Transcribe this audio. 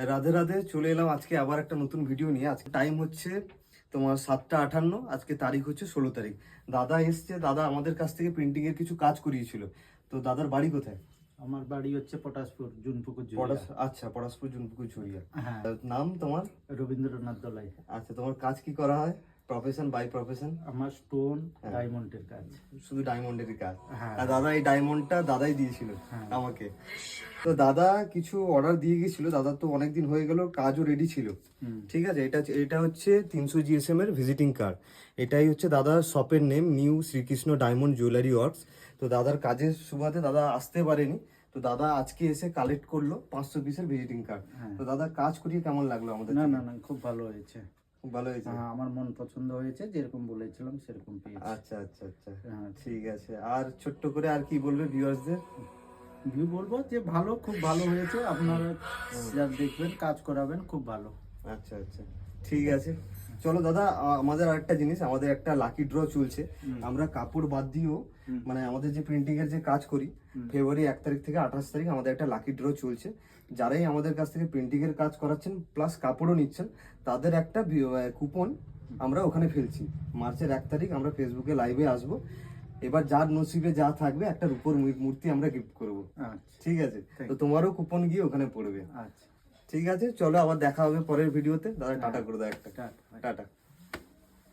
রাধে রাধে, চলে এলাম আজকে আবার একটা নতুন ভিডিও নিয়ে। আজকে টাইম হচ্ছে তোমার 7টা 58, আজকে তারিখ হচ্ছে 16 তারিখ। দাদা এসছে, দাদা আমাদের কাছ থেকে প্রিন্টিং এর কিছু কাজ করিয়েছিল। তো দাদার বাড়ি কোথায়? আমার বাড়ি হচ্ছে পটাশপুর, জুনপুকুর আচ্ছা, পটাশপুর জুনপুকুর ঝুরিয়া। হ্যাঁ, নাম তোমার? রবীন্দ্রনাথ দলাই। আচ্ছা, তোমার কাজ কি করা হয়? Profession by profession? আমার স্টোন ডায়মন্ডের কাজ। শুধু ডায়মন্ডেরই কাজ? হ্যাঁ। আর দাদা এই ডায়মন্ডটা দাদাই দিয়েছিল হ্যাঁ। আমাকে। তো দাদা কিছু অর্ডার দিয়ে গেছিল, দাদা তো অনেকদিন হয়ে গেল, কাজও রেডি ছিল। ঠিক আছে, এটা হচ্ছে 300 GSM এর ভিজিটিং কার্ড। এটাই হচ্ছে দাদার শপের name, new Shrikrishna diamond jewellery works. তো দাদার কাজের সুবাদে দাদা আসতে পারেনি, তো দাদা আজকে এসে কালেক্ট করলো 500 পিসের ভিজিটিং কার্ড। তো দাদা কাজ করিয়ে কেমন লাগলো আমাদের? না না না, খুব ভালো হয়েছে, খুব ভালো হয়েছে। হ্যাঁ, আমার মন পছন্দ হয়েছে, যেরকম বলেছিলাম সেরকম পেয়েছি। আচ্ছা আচ্ছা আচ্ছা, হ্যাঁ, ঠিক আছে। আর ছোট্ট করে আর কি বলবে ভিউয়ার্সদের? ভিউ বলবো যে ভালো, খুব ভালো হয়েছে। আপনারা যা দেখবেন, কাজ করাবেন, খুব ভালো। আচ্ছা আচ্ছা, ঠিক আছে। চলো দাদা, আমাদের আরেকটা জিনিস, আমাদের একটা লাকি ড্র চলছে। আমরা কাপড় বাদ দিয়েও মানে আমাদের যে প্রিন্টিং এর যে কাজ করি, ফেব্রুয়ারি 1 তারিখ থেকে 28 তারিখ আমাদের একটা লাকি ড্র চলছে। যারাই আমাদের কাছ থেকে প্রিন্টিং এর কাজ করাচ্ছেন প্লাস কাপড়ও নিচ্ছেন, তাদের একটা কুপন আমরা ওখানে ফেলছি। মার্চের 1 তারিখ আমরা ফেসবুকে লাইভে আসবো। এবার যার নসিবে যা থাকবে একটা রূপোর মূর্তি আমরা গিফট করবো। ঠিক আছে, তো তোমারও কুপন গিয়ে ওখানে পড়বে। আচ্ছা, ঠিক আছে, চলো আবার দেখা হবে পরের ভিডিওতে। দাদা টাটা করে দাও একটা। টাটা। টাটা।